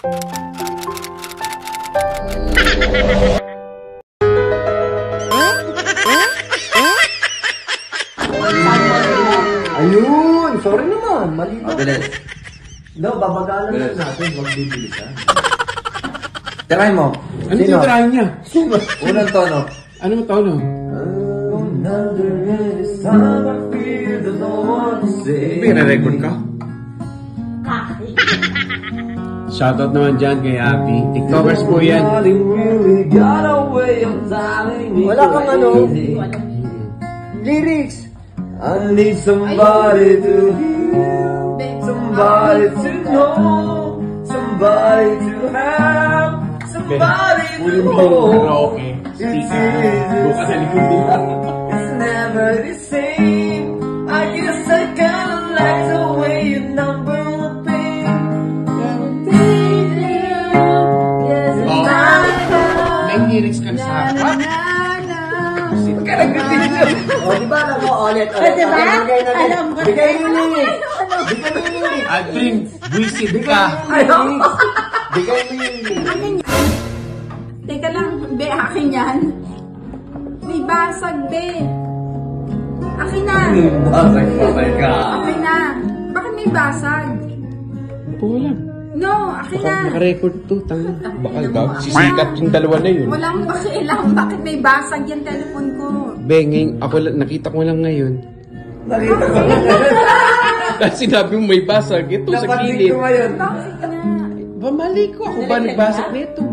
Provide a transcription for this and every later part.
Ayun! Sorry naman, mali na. Bilis. No, babagalan na natin, magbibilisan. Try mo. Ano titirahin niya? Unang tono. Ano mo tono? Pina-record ka? Shoutout naman dyan kay Abby. TikTokers po yan. Wala kang ano. Lyrics. I need somebody to hear, somebody to know, somebody to have, somebody to hold. It's never the same. I guess I kinda like the way you number one pain. May lyrics ka na sa harap. O, diba alam mo, ulit. Diba? Alam ko. Bigay yung lyrics. Bigay mo yung lyrics. Adrin, buisit ka. Bigay mo yung lyrics. Teka lang, be, akin yan. May basag, be. Akin na. Basag patay ka. Akin na. Bakit may basag? Wala. No, akin na. Baka naka-record to. Bakal daw. Sisikat yung dalawa na yun. Walang pakialam. Bakit may basag yung telepon ko? Be, ngayon, ako nakita ko lang ngayon. Nakita ko. Dahil sinabi mo may basag. Ito sa Napansin gilid. ko ngayon. Bakit na? Ba, mali ko. Ako ba nagbasag nito?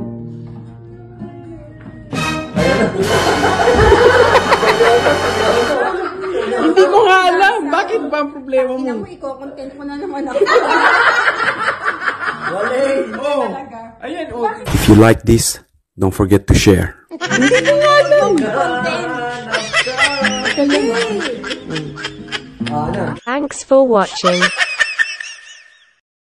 Hindi ko nga alam. Bakit ba ang problema mo? Tingnan mo, iko-content ko na naman ako. Oh, ayan, oh. If you like this, don't forget to share. Content. Ah, na. Thanks for watching.